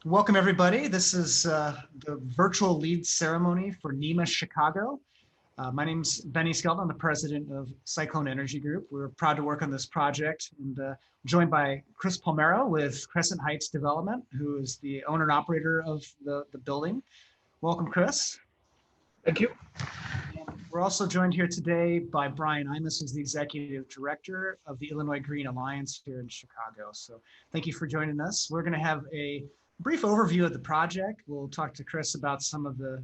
Welcome, everybody. This is the virtual LEED ceremony for NEMA Chicago. My name's Benny Skelton. I'm the president of Cyclone Energy Group. We're proud to work on this project and joined by Chris Palermo with Crescent Heights Development, who is the owner and operator of the building. Welcome, Chris. Thank you. And we're also joined here today by Brian Imus, who's the executive director of the Illinois Green Alliance here in Chicago. So thank you for joining us. We're going to have a brief overview of the project. We'll talk to Chris about some of the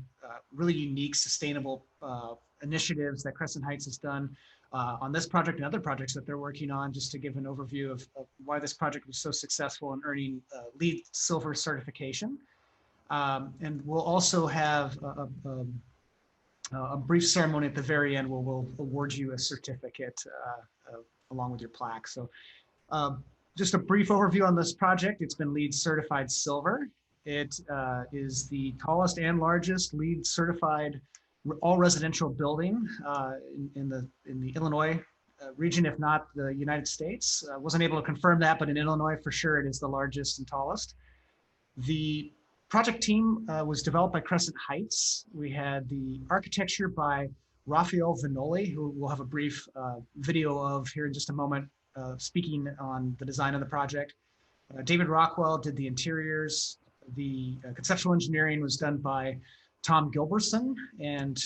really unique sustainable initiatives that Crescent Heights has done on this project and other projects that they're working on, just to give an overview of why this project was so successful in earning LEED Silver certification. And we'll also have a brief ceremony at the very end where we'll award you a certificate along with your plaque. So just a brief overview on this project. It's been LEED certified silver. It is the tallest and largest LEED certified all residential building in the Illinois region, if not the United States. Wasn't able to confirm that, but in Illinois for sure it is the largest and tallest. The project team was developed by Crescent Heights. We had the architecture by Raphael Vinoli, who we'll have a brief video of here in just a moment, speaking on the design of the project. David Rockwell did the interiors. The conceptual engineering was done by Tom Gilbertson, and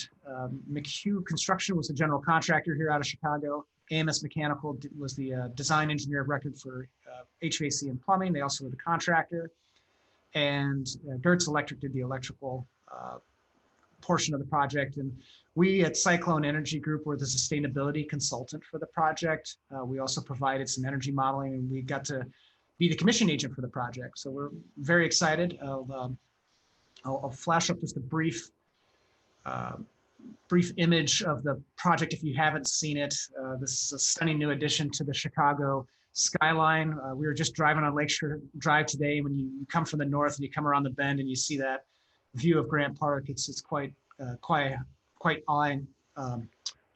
McHugh Construction was the general contractor here out of Chicago. AMS Mechanical was the design engineer of record for HVAC and plumbing. They also were the contractor. And Gertz Electric did the electrical portion of the project. And we at Cyclone Energy Group were the sustainability consultant for the project. We also provided some energy modeling, and we got to be the commission agent for the project. So we're very excited. I'll flash up just a brief image of the project if you haven't seen it. This is a stunning new addition to the Chicago skyline. We were just driving on Lakeshore Drive today. When you come from the north and you come around the bend and you see that view of Grant Park, it's quite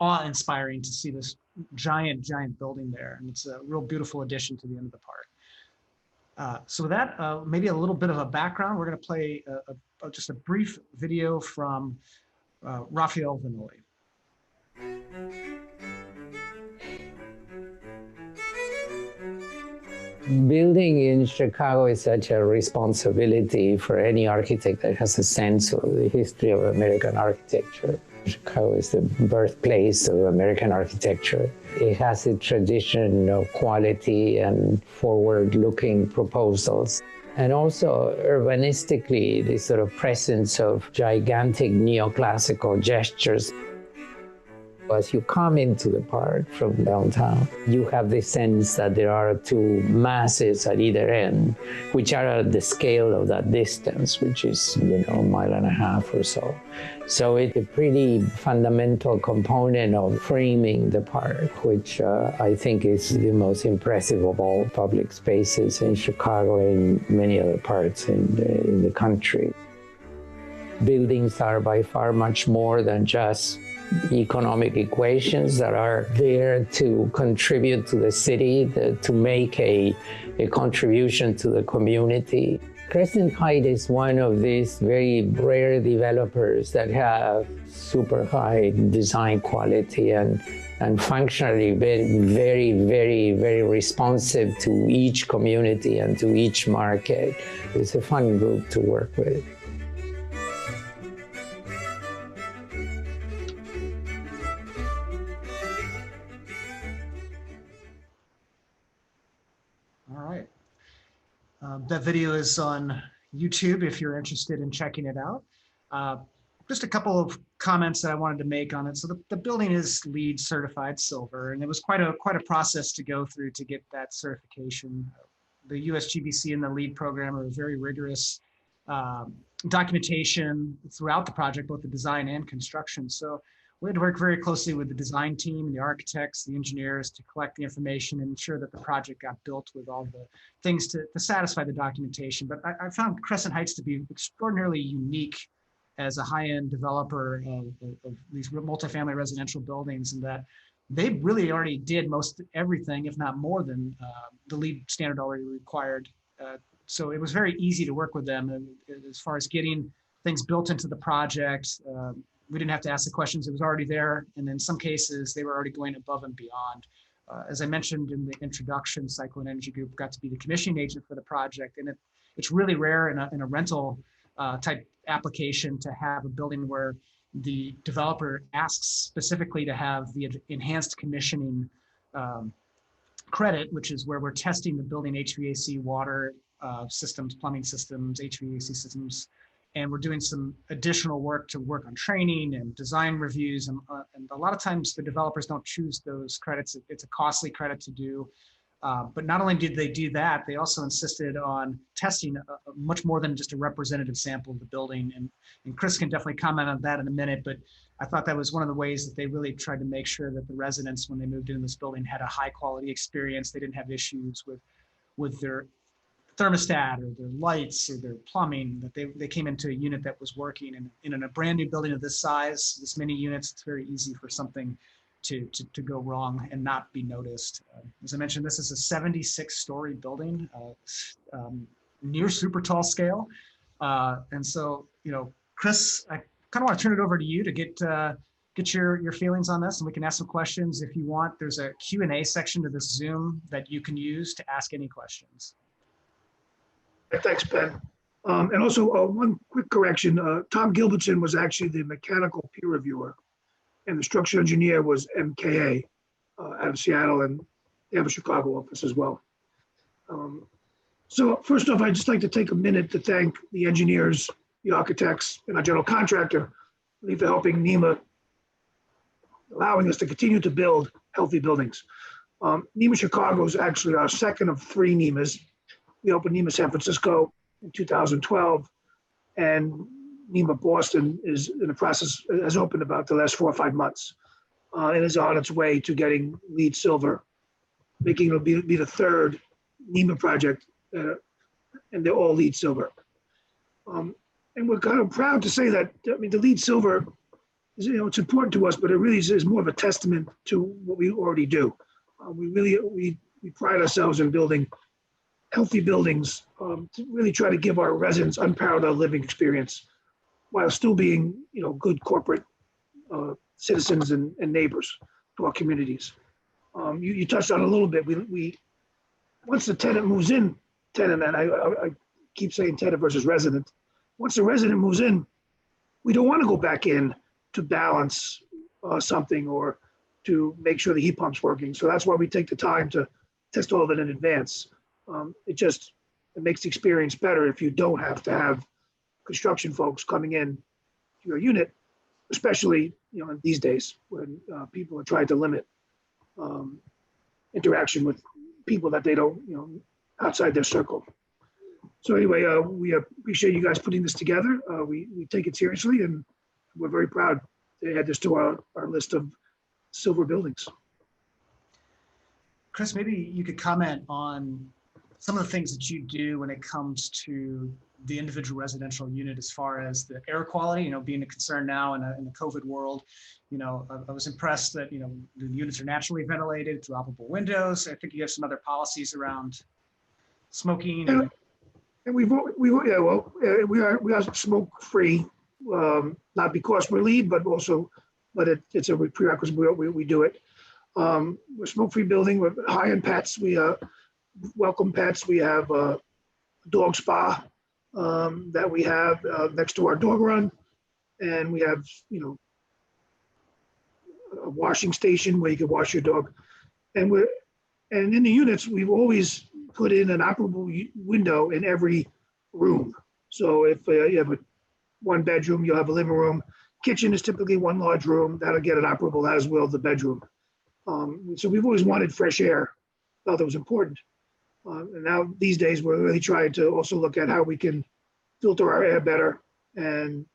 awe-inspiring to see this giant building there, and it's a real beautiful addition to the end of the park. So with that, maybe a little bit of a background. We're going to play just a brief video from Raphael Vinoli. Building in Chicago is such a responsibility for any architect that has a sense of the history of American architecture. Chicago is the birthplace of American architecture. It has a tradition of quality and forward-looking proposals. And also, urbanistically, the sort of presence of gigantic neoclassical gestures. As you come into the park from downtown, you have the sense that there are two masses at either end, which are at the scale of that distance, which is, a mile and a half or so. So it's a pretty fundamental component of framing the park, which I think is the most impressive of all public spaces in Chicago and many other parts in the country. Buildings are by far much more than just economic equations that are there to contribute to the city, to make a contribution to the community. Crescent Heights is one of these very rare developers that have super high design quality and functionally very responsive to each community and to each market. It's a fun group to work with. That video is on YouTube if you're interested in checking it out. Just a couple of comments that I wanted to make on it. So the building is LEED certified silver, and it was quite a process to go through to get that certification. The USGBC and the LEED program are very rigorous documentation throughout the project, both the design and construction. So we had to work very closely with the design team and the architects, the engineers, to collect the information and ensure that the project got built with all the things to satisfy the documentation. But I found Crescent Heights to be extraordinarily unique as a high-end developer of these multifamily residential buildings, and that they really already did most everything, if not more than the LEED standard already required so it was very easy to work with them. And as far as getting things built into the project, we didn't have to ask the questions. It was already there. And in some cases, they were already going above and beyond. As I mentioned in the introduction, Cyclone Energy Group got to be the commissioning agent for the project. And it's really rare in a rental type application to have a building where the developer asks specifically to have the enhanced commissioning credit, which is where we're testing the building HVAC, water systems, plumbing systems, HVAC systems, and we're doing some additional work to work on training and design reviews. And a lot of times the developers don't choose those credits. It's a costly credit to do. But not only did they do that, they also insisted on testing much more than just a representative sample of the building. And Chris can definitely comment on that in a minute, but I thought that was one of the ways that they really tried to make sure that the residents, when they moved into this building, had a high quality experience. They didn't have issues with their thermostat or their lights or their plumbing, that they came into a unit that was working. And in a brand new building of this size, this many units, it's very easy for something to go wrong and not be noticed. As I mentioned, this is a 76-story building, near super tall scale. And so, Chris, I kind of want to turn it over to you to get your feelings on this, and we can ask some questions if you want. There's a Q&A section to this Zoom that you can use to ask any questions. Thanks, Ben. And also one quick correction. Tom Gilbertson was actually the mechanical peer reviewer, and the structural engineer was MKA out of Seattle, and they have a Chicago office as well. So first off, I'd just like to take a minute to thank the engineers, the architects, and our general contractor for helping NEMA, allowing us to continue to build healthy buildings. NEMA Chicago is actually our second of 3 NEMAs. We opened NEMA San Francisco in 2012, and NEMA Boston is in the process, has opened about the last 4 or 5 months, and is on its way to getting LEED Silver, making it be the 3rd NEMA project, and they're all LEED Silver. And we're kind of proud to say that, I mean, the LEED Silver, it's important to us, but it really is more of a testament to what we already do. We pride ourselves in building healthy buildings, to really try to give our residents unparalleled living experience while still being, good corporate citizens and neighbors to our communities. You touched on it a little bit. We once the tenant moves in, and I keep saying tenant versus resident. Once the resident moves in, we don't want to go back in to balance something or to make sure the heat pump's working. So that's why we take the time to test all of it in advance. It makes the experience better if you don't have to have construction folks coming in to your unit, especially these days when people are trying to limit interaction with people that they don't outside their circle. So anyway, we appreciate you guys putting this together. We take it seriously, and we're very proud to add this to our list of silver buildings. Chris, maybe you could comment on some of the things that you do when it comes to the individual residential unit, as far as the air quality, being a concern now in the COVID world. I was impressed that, the units are naturally ventilated, droppable windows. I think you have some other policies around smoking. And we are smoke free, not because we're LEED, but it's a prerequisite. We do it. We're a smoke free building. We're high end pets. We welcome pets. We have a dog spa that we have next to our dog run, and we have a washing station where you can wash your dog. And in the units, we've always put in an operable window in every room. So if you have 1 bedroom, you'll have a living room. Kitchen is typically 1 large room. That'll get it operable, as will the bedroom. So we've always wanted fresh air. Felt it was important. And now these days, we're really trying to also look at how we can filter our air better, and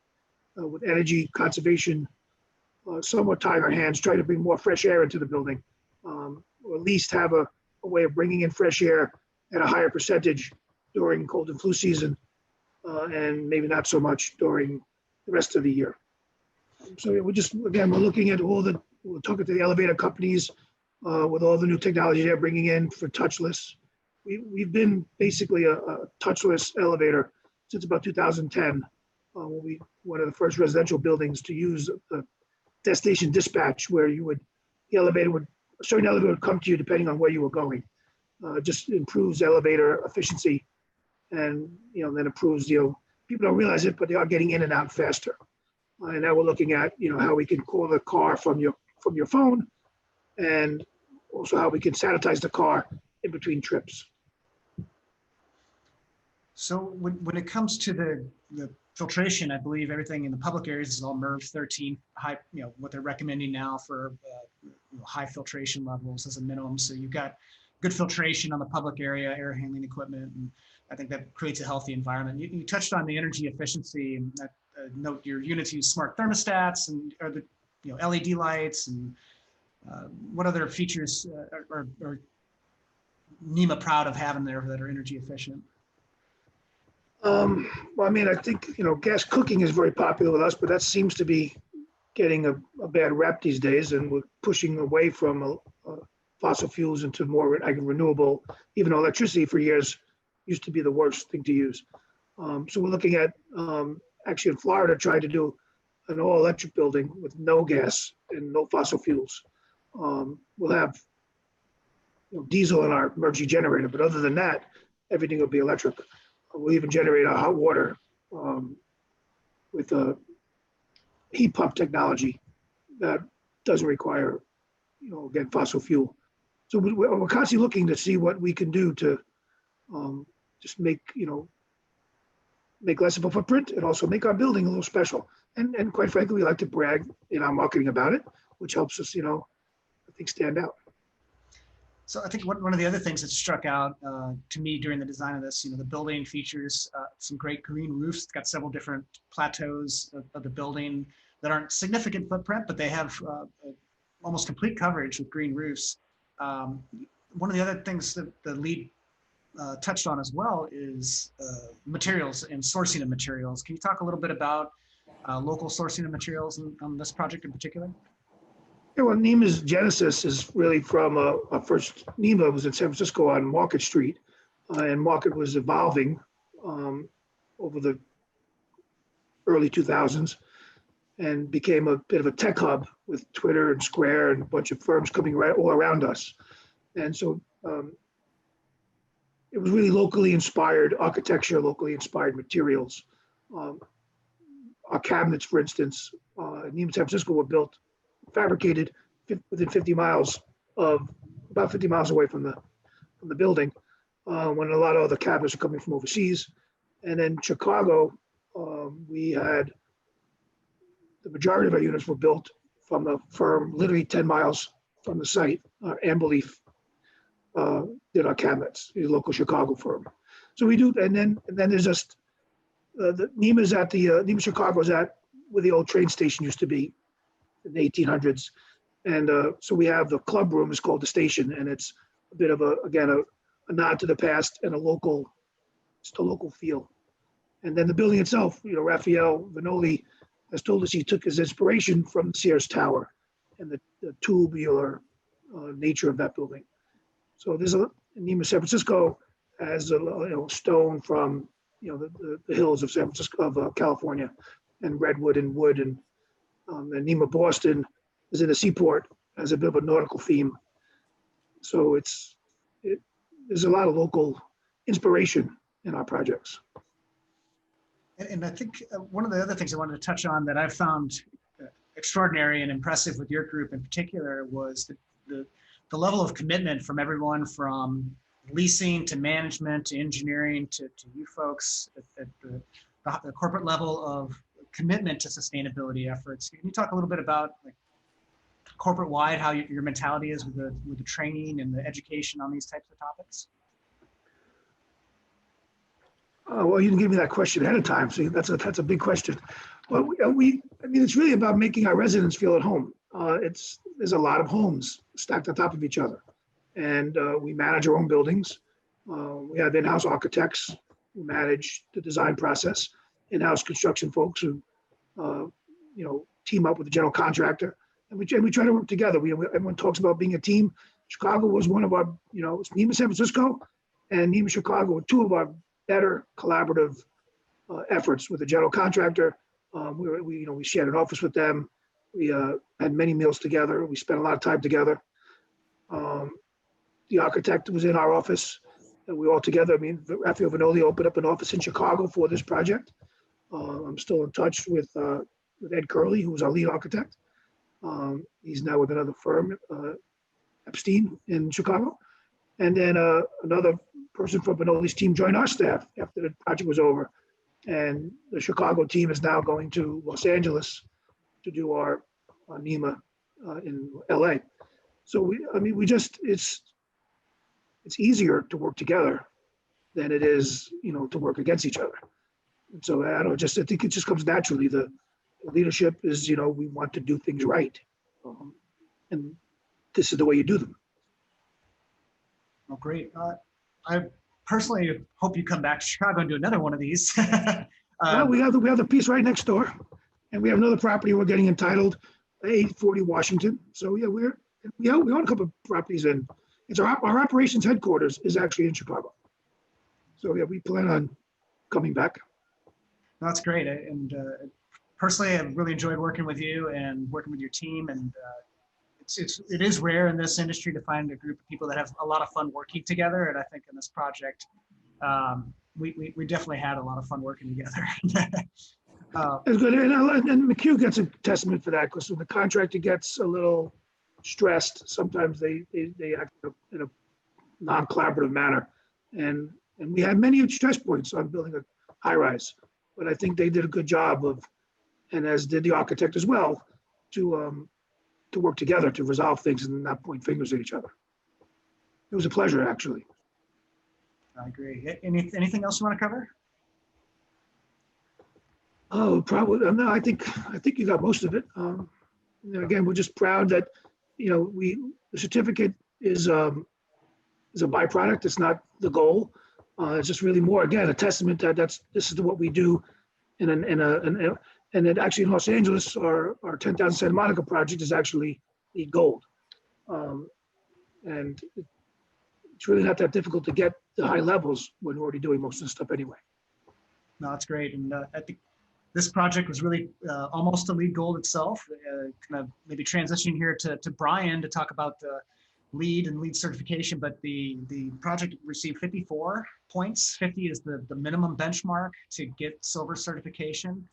with energy conservation, somewhat tying our hands, try to bring more fresh air into the building, or at least have a way of bringing in fresh air at a higher percentage during cold and flu season, and maybe not so much during the rest of the year. So we're looking at we're talking to the elevator companies with all the new technology they're bringing in for touchless. we've been basically a touchless elevator since about 2010. When we one of the first residential buildings to use destination dispatch, where a certain elevator would come to you depending on where you were going. Just improves elevator efficiency, and then improves, people don't realize it, but they are getting in and out faster. And now we're looking at how we can call the car from your phone, and also how we can sanitize the car in between trips. So when it comes to the filtration, I believe everything in the public areas is all MERV 13 high, what they're recommending now for high filtration levels as a minimum. So you've got good filtration on the public area, air handling equipment, and I think that creates a healthy environment. You touched on the energy efficiency, and that, note your units use smart thermostats and are the LED lights, and what other features are NEMA proud of having there that are energy efficient? Well, I mean, I think, gas cooking is very popular with us, but that seems to be getting a bad rap these days, and we're pushing away from fossil fuels into more renewable, even though electricity for years used to be the worst thing to use. So we're looking at, actually in Florida, trying to do an all-electric building with no gas and no fossil fuels. We'll have diesel in our emergency generator, but other than that, everything will be electric. We'll even generate our hot water with a heat pump technology that doesn't require, again, fossil fuel. So we're constantly looking to see what we can do to just make less of a footprint and also make our building a little special. And quite frankly, we like to brag in our marketing about it, which helps us, I think, stand out. So I think one of the other things that struck out to me during the design of this, the building features some great green roofs. It's got several different plateaus of the building that aren't significant footprint, but they have almost complete coverage with green roofs. One of the other things that the LEED touched on as well is materials and sourcing of materials. Can you talk a little bit about local sourcing of materials on this project in particular? Yeah, well, NEMA's genesis is really from our first NEMA was in San Francisco on Market Street, and Market was evolving over the early 2000s and became a bit of a tech hub with Twitter and Square and a bunch of firms coming right all around us. And so it was really locally inspired architecture, locally inspired materials. Our cabinets, for instance, in NEMA San Francisco were built, fabricated within 50 miles about 50 miles away from the building, when a lot of other cabinets are coming from overseas. And in Chicago, we had the majority of our units were built from a firm literally 10 miles from the site. Amberleaf did our cabinets, a local Chicago firm. So we do, and then there's just the NEMA's at the NEMA Chicago is at where the old train station used to be in the 1800s, and so we have the club room is called the Station, and it's a bit of a nod to the past and a local feel. And then the building itself, Raphael Vanoli has told us he took his inspiration from the Sears Tower and the tubular nature of that building. So there's NEMA San Francisco has a stone from the hills of San Francisco of California, and redwood and wood, and NEMA Boston is in the seaport, has a bit of a nautical theme. So there's a lot of local inspiration in our projects. And I think one of the other things I wanted to touch on that I've found extraordinary and impressive with your group in particular was the level of commitment from everyone from leasing to management to engineering to you folks at the corporate level of commitment to sustainability efforts. Can you talk a little bit about corporate wide, how your mentality is with the training and the education on these types of topics? Well, you didn't give me that question ahead of time, so that's a big question. Well, I mean, it's really about making our residents feel at home. There's a lot of homes stacked on top of each other, and we manage our own buildings. We have in-house architects who manage the design process, in-house construction folks who, team up with the general contractor, and we try to work together. Everyone talks about being a team. Chicago was one of our, NEMA San Francisco and NEMA Chicago were two of our better collaborative efforts with the general contractor. We shared an office with them. We had many meals together. We spent a lot of time together. The architect was in our office, and we all together. I mean, Raphael Vanoli opened up an office in Chicago for this project. I'm still in touch with Ed Curley, who was our lead architect. He's now with another firm, Epstein, in Chicago. And then another person from Vanoli's team joined our staff after the project was over. And the Chicago team is now going to Los Angeles to do our NEMA in LA. So it's easier to work together than it is, to work against each other. And so I think it just comes naturally. The leadership is, we want to do things right. And this is the way you do them. Oh, great. I personally hope you come back to Chicago and do another one of these. Well, we have the piece right next door, and we have another property we're getting entitled 840 Washington. So yeah, we own a couple of properties, and it's our operations headquarters is actually in Chicago. So yeah, we plan on coming back. That's great. And personally, I've really enjoyed working with you and working with your team. And it is rare in this industry to find a group of people that have a lot of fun working together. And I think in this project, we definitely had a lot of fun working together. It's good. And McHugh gets a testament for that, because when the contractor gets a little stressed, sometimes they act in a non-collaborative manner. And we had many stress points on building a high rise, but I think they did a good job and as did the architect as well, to work together to resolve things and not point fingers at each other. It was a pleasure, actually. I agree. Anything else you want to cover? Oh, probably. No, I think you got most of it. Again, we're just proud that, the certificate is a byproduct. It's not the goal. It's just really more, again, a testament that this is what we do and then actually in Los Angeles, our 10,000 Santa Monica project is actually LEED Gold. And it's really not that difficult to get the high levels when we're already doing most of the stuff anyway. No, that's great. And I think this project was really almost a LEED Gold itself. Kind of maybe transitioning here to Brian to talk about the LEED and LEED certification, but the project received 54 points. 50 is the minimum benchmark to get silver certification.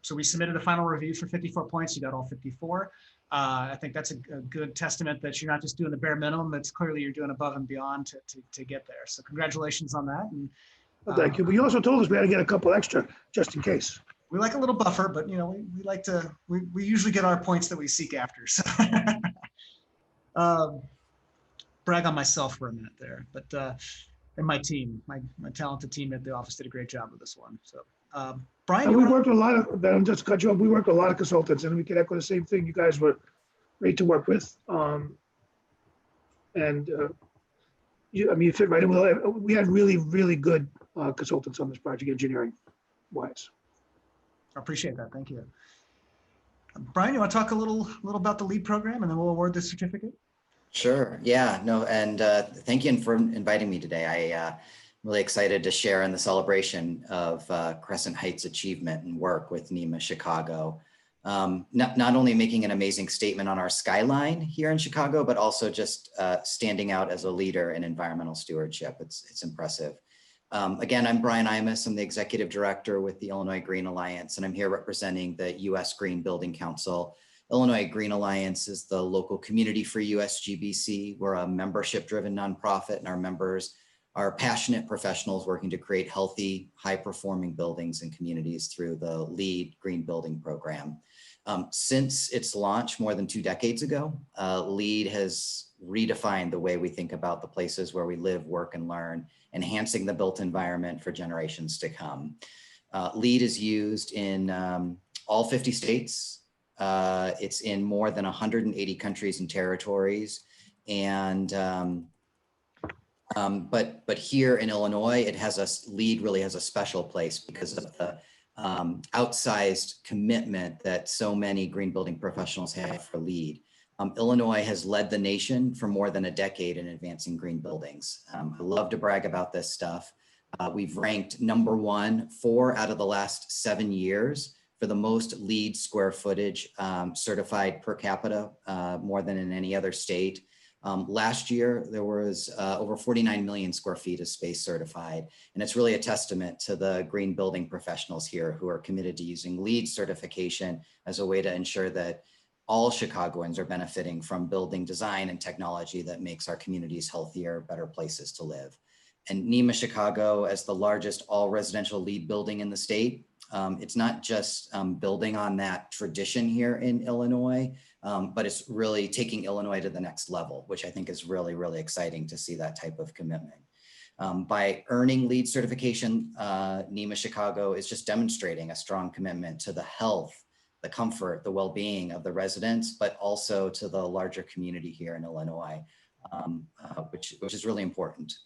So we submitted a final review for 54 points. You got all 54. I think that's a good testament that you're not just doing the bare minimum. It's clearly you're doing above and beyond to get there. So congratulations on that. And well, thank you. But you also told us we had to get a couple extra just in case. We like a little buffer, but we like to. We usually get our points that we seek after. So brag on myself for a minute there, but and my team, my talented team at the office did a great job with this one. So. Brian, we worked with a lot of, I'm just to cut you off, we worked with a lot of consultants, and we could echo the same thing. You guys were great to work with. You fit right in. We had really, really good consultants on this project, engineering wise. I appreciate that. Thank you. Brian, you want to talk a little about the LEED program, and then we'll award the certificate? Sure. Yeah, no, and thank you for inviting me today. I'm really excited to share in the celebration of Crescent Heights achievement and work with NEMA Chicago. Not only making an amazing statement on our skyline here in Chicago, but also just standing out as a leader in environmental stewardship. It's impressive. Again, I'm Brian Imus. I'm the executive director with the Illinois Green Alliance, and I'm here representing the U.S. Green Building Council. Illinois Green Alliance is the local community for USGBC. We're a membership-driven nonprofit, and our members are passionate professionals working to create healthy, high-performing buildings and communities through the LEED Green Building Program. Since its launch more than 2 decades ago, LEED has redefined the way we think about the places where we live, work, and learn, enhancing the built environment for generations to come. LEED is used in all 50 states. It's in more than 180 countries and territories. And but here in Illinois, LEED really has a special place because of the outsized commitment that so many green building professionals have for LEED. Illinois has led the nation for more than a decade in advancing green buildings. I love to brag about this stuff. We've ranked #1 4 out of the last 7 years for the most LEED square footage certified per capita, more than in any other state. Last year, there was over 49 million square feet of space certified. And it's really a testament to the green building professionals here who are committed to using LEED certification as a way to ensure that all Chicagoans are benefiting from building design and technology that makes our communities healthier, better places to live. And NEMA Chicago, as the largest all residential LEED building in the state, it's not just building on that tradition here in Illinois, but it's really taking Illinois to the next level, which I think is really, really exciting to see that type of commitment. By earning LEED certification, NEMA Chicago is just demonstrating a strong commitment to the health, the comfort, the well-being of the residents, but also to the larger community here in Illinois, which is really important.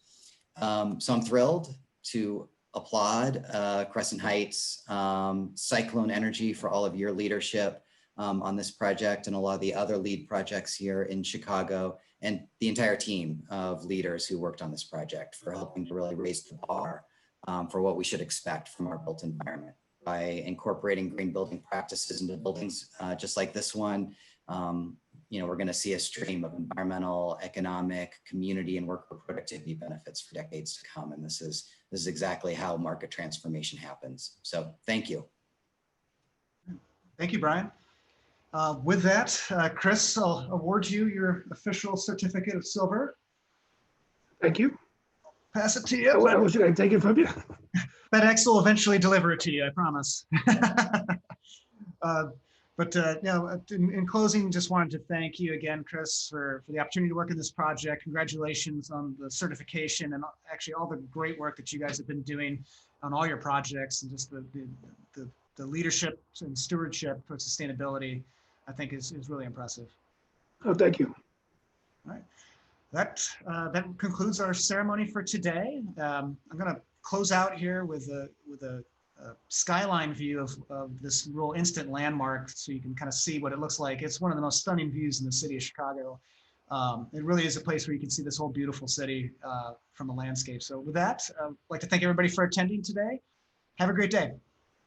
So I'm thrilled to applaud Crescent Heights, Cyclone Energy for all of your leadership on this project and a lot of the other LEED projects here in Chicago, and the entire team of leaders who worked on this project for helping to really raise the bar for what we should expect from our built environment. By incorporating green building practices into buildings just like this one, we're going to see a stream of environmental, economic, community, and worker productivity benefits for decades to come. And this is exactly how market transformation happens. So thank you. Thank you, Brian. With that, Chris, I'll award you your official certificate of silver. Thank you. Pass it to you. Well, should I take it from you? FedEx will eventually deliver it to you, I promise. In closing, just wanted to thank you again, Chris, for the opportunity to work in this project. Congratulations on the certification and actually all the great work that you guys have been doing on all your projects, and just the leadership and stewardship for sustainability, I think is really impressive. Oh, thank you. All right. That concludes our ceremony for today. I'm going to close out here with a skyline view of this real instant landmark, so you can kind of see what it looks like. It's one of the most stunning views in the city of Chicago. It really is a place where you can see this whole beautiful city from a landscape. So with that, I'd like to thank everybody for attending today. Have a great day.